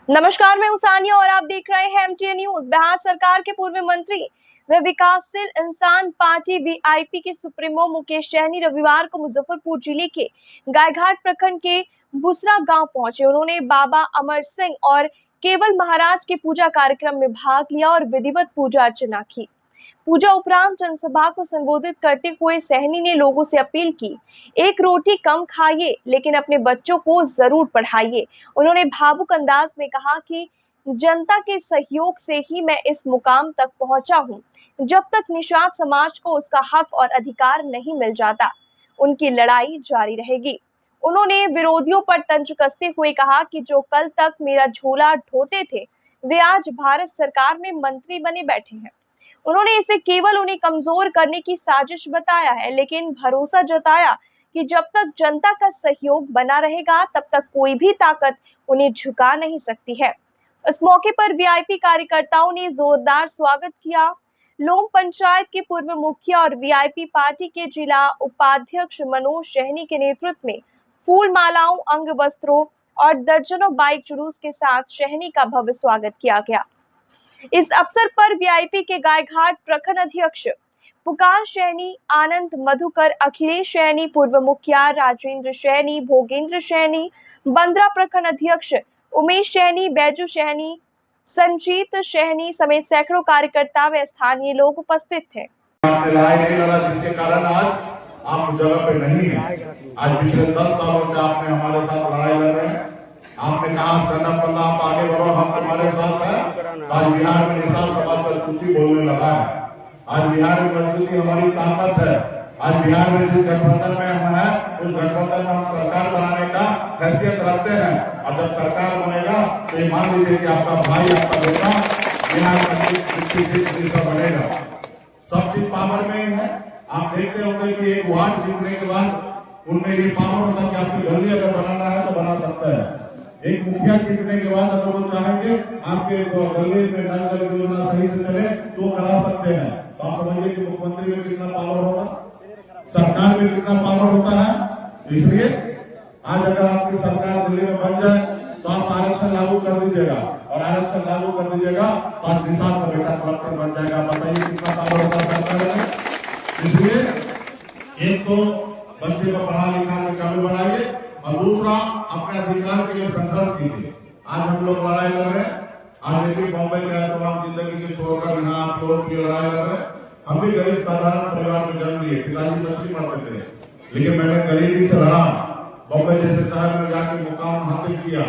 नमस्कार, मैं उसानिया और आप देख रहे हैं एमटीएन न्यूज। बिहार सरकार के पूर्व मंत्री व विकासशील इंसान पार्टी वीआईपी के सुप्रीमो मुकेश सहनी रविवार को मुजफ्फरपुर जिले के गायघाट प्रखंड के बुसरा गांव पहुंचे। उन्होंने बाबा अमर सिंह और केवल महाराज के पूजा कार्यक्रम में भाग लिया और विधिवत पूजा अर्चना की। पूजा उपरांत जनसभा को संबोधित करते हुए सहनी ने लोगों से अपील की, एक रोटी कम खाइए लेकिन अपने बच्चों को जरूर पढ़ाइए। उन्होंने भावुक अंदाज में कहा कि जनता के सहयोग से ही मैं इस मुकाम तक पहुंचा हूं। जब तक निषाद समाज को उसका हक और अधिकार नहीं मिल जाता, उनकी लड़ाई जारी रहेगी। उन्होंने विरोधियों पर तंज कसते हुए कहा कि जो कल तक मेरा झोला ढोते थे, वे आज भारत सरकार में मंत्री बने बैठे हैं। उन्होंने इसे केवल उन्हें कमजोर करने की साजिश बताया है, लेकिन भरोसा जताया कि जब तक जनता का सहयोग बना रहेगा तब तक कोई भी ताकत उन्हें झुका नहीं सकती है। इस मौके पर वीआईपी कार्यकर्ताओं ने जोरदार स्वागत किया। लोम पंचायत के पूर्व मुखिया और वीआईपी पार्टी के जिला उपाध्यक्ष मनोज सहनी के नेतृत्व में फूल मालाओं, अंग वस्त्रों और दर्जनों बाइक जुलूस के साथ सहनी का भव्य स्वागत किया गया। इस अवसर पर वीआईपी के गायघाट प्रखंड अध्यक्ष पुकार सहनी, आनंद मधुकर, अखिलेश सहनी, पूर्व मुखिया राजेंद्र सहनी, भोगेंद्र सहनी, बंद्रा प्रखंड अध्यक्ष उमेश सहनी, बैजू सहनी, संजीत सहनी समेत सैकड़ों कार्यकर्ता व स्थानीय लोग उपस्थित थे। जिसके कारण आज आप जगह पे नहीं है। आज पिछले 10 सालों से आपने हमारे साथ लड़ाई लड़ रहे हैं। आपने कहा पल्ला आप आगे बढ़ो, हम तुम्हारे साथ हैं। आज बिहार में निषाद समाज का कुश्ती बोलने लगा है। आज बिहार में मजबूती हमारी ताकत है। आज बिहार में जिस गठबंधन में हम हैं, उस गठबंधन में हम सरकार बनाने का हैसियत रखते हैं। और जब सरकार बनेगा तो ये मान लीजिए कि आपका भाई, आपका बेटा बिहार का बनेगा। सब चीज पावर में ही है। आप देखते होंगे कि एक वार्ड जीतने के बाद उनमें ये पावर होता है कि आपकी गली अगर बनाना है तो बना सकता है। एक मुखिया जीतने के बाद अगर वो चाहेंगे आपके गली में नल योजना सही से चले तो करा सकते हैं। तो आप समझिए कि मुख्यमंत्री में कितना पावर होगा, सरकार में कितना पावर होता है। इसलिए आज अगर आपकी सरकार दिल्ली में बन जाए तो आप आरक्षण लागू कर दीजिएगा, और आरक्षण लागू कर दीजिएगा तो आज निषाद का बेटा कलेक्टर बन जाएगा। बताइए कितना पावर होता है सरकार में। इसलिए एक तो बच्चे को पढ़ा लिखा में काबिल बनाइए, और दूसरा अपने अधिकार के लिए संघर्ष कीजिए। आज हम लोग लड़ाई लड़ रहे हैं। आज देखिए बॉम्बे के तमाम जिंदगी के छोड़कर यहाँ आप लोग की लड़ाई लड़ रहे हैं। हम भी गरीब साधारण परिवार में जन्म लिए, पिताजी मछली मारते थे, लेकिन मैंने गरीबी से लड़ा। बॉम्बे जैसे शहर में जाकर मुकाम हासिल किया।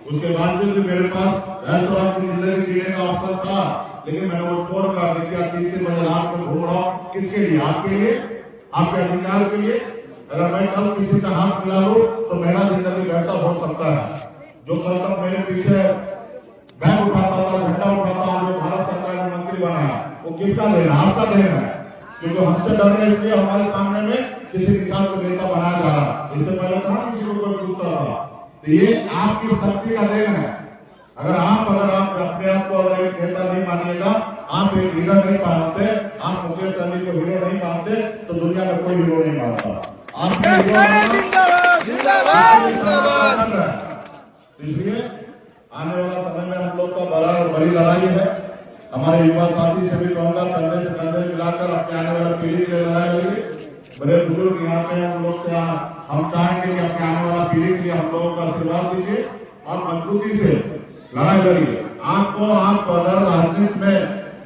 उसके बावजूद भी मेरे पास ऐसा की जिंदगी जीने का अवसर था, लेकिन मैंने वो छोड़कर देखिए 3 बजे रात में घूम रहा हूँ। किसके लिए? आपके लिए, आपके अधिकार के लिए। अगर मैं कल किसी से हाथ मिला लूं तो मेरा जिंदगी बेहतर हो सकता है। जो कल तक मेरे पीछे बैग उठाता था, झंडा उठाता था, जो भारत सरकार में मंत्री बना है, वो किसका देन है? आपका देन है। क्योंकि हमसे डर रहे, इसलिए हमारे सामने में किसी किसान को नेता बनाया जा रहा। इससे पहले कहा किसी को कोई पूछता था। तो ये आपकी शक्ति का देन है। अगर आप अपने आप को अगर एक नेता नहीं मानिएगा, आप एक लीडर नहीं मानते, आप मुकेश सहनी को हीरो नहीं मानते, तो दुनिया में कोई हीरो नहीं मानता। इसलिए आने वाला समय में हम लोग का बड़ी लड़ाई है। हमारे युवा साथी से भी कहूंगा, कंधे से कंधे मिलाकर अपने आने वाला पीढ़ी के लिए लड़ाई लड़िए। बड़े बुजुर्ग यहाँ पे हम लोग से हम चाहेंगे कि अपने आने वाला पीढ़ी के लिए हम लोगों का आशीर्वाद दीजिए और मजबूती से लड़ाई लड़िए। आपको आप अगर राजनीति में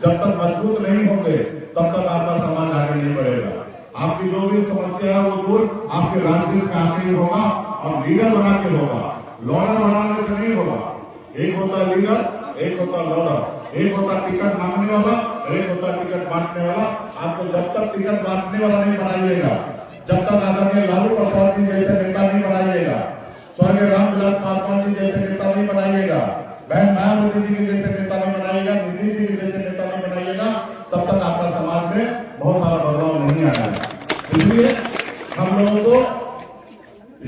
जब तक मजबूत नहीं होंगे तब तक आपका समाज आगे नहीं बढ़ेगा। आपकी जो भी समस्या है वो दूर आपके राजनीति में आके ही होगा, और लीडर बना के होगा। लॉडर बनाने से नहीं होगा। एक होता है लीडर, एक होता लॉडर। एक होता टिकट मांगने वाला, एक होता टिकट बांटने वाला। आपको जब तक टिकट बांटने वाला नहीं बनाइएगा, जब तक आदरणीय लालू प्रसाद जी जैसे नेता नहीं बनाइएगा, स्वर्गीय रामविलास पासवान जी जैसे नेता नहीं बनाइएगा, बहन मायावती जी के जैसे नेता नहीं बनाइएगा, नीतीश जी के जैसे नेता नहीं बनाइएगा, तब तक आपका समाज में बहुत सारा बदलाव नहीं आया है। इसलिए हम लोगों को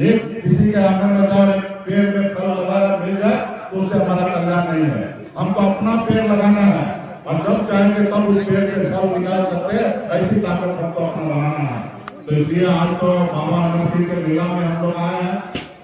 एक किसी के आंगन में जाए पेड़ में फल लगाया मिल जाए तो उससे हमारा कल्याण नहीं है। हमको अपना पेड़ लगाना है, और जब चाहेंगे तब उस पेड़ से फल निकाल सकते हैं। ऐसी ताकत हमको अपना बनाना है। तो इसलिए आज तो बाबा अमर सिंह के मेला में हम लोग आए हैं।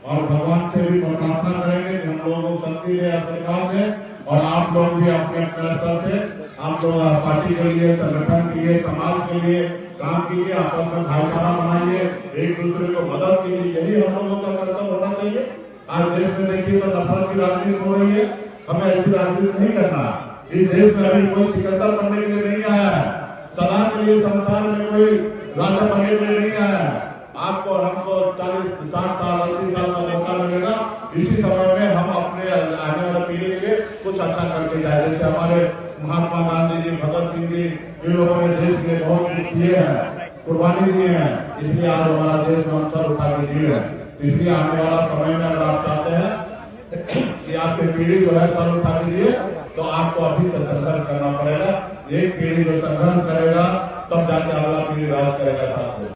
और भगवान से भी प्रार्थना करेंगे कि हम लोगों को शक्ति दे आशीर्वाद दे, और आप लोग भी अपने अपने स्तर से आप लोग पार्टी के लिए, संगठन के लिए, समाज के लिए काम कीजिए, आपस में भाईचारा बनाइए, एक दूसरे को मदद कीजिए, यही हम लोगों का कर्तव्य होना चाहिए। आज देश में देखिए तो नफरत की राजनीति हो रही है, हमें ऐसी राजनीति नहीं करना। इस देश में अभी कोई सिकंदर बनने के लिए नहीं आया है, सदा के लिए संसार में कोई राजा बनने के लिए नहीं आया है। आपको और हमको 40, 60 साल, 80 साल का मौका मिलेगा। इसी समय में हम अपने आने वाले पीढ़ी के लिए कुछ अच्छा करके जाए। जैसे हमारे महात्मा गांधी जी, भगत सिंह जी, इन लोगों ने देश के लिए बहुत कुछ किए हैं, कुर्बानी दिए हैं, इसलिए आज हमारा देश में अवसर उठा के दिए हैं। इसलिए आने वाला समय में अगर आप चाहते हैं कि आपकी पीढ़ी जो है सर उठा के दिए, तो आपको अभी से संघर्ष करना पड़ेगा। एक पीढ़ी जो संघर्ष करेगा तब जाके अगला पीढ़ी राज करेगा साथ में।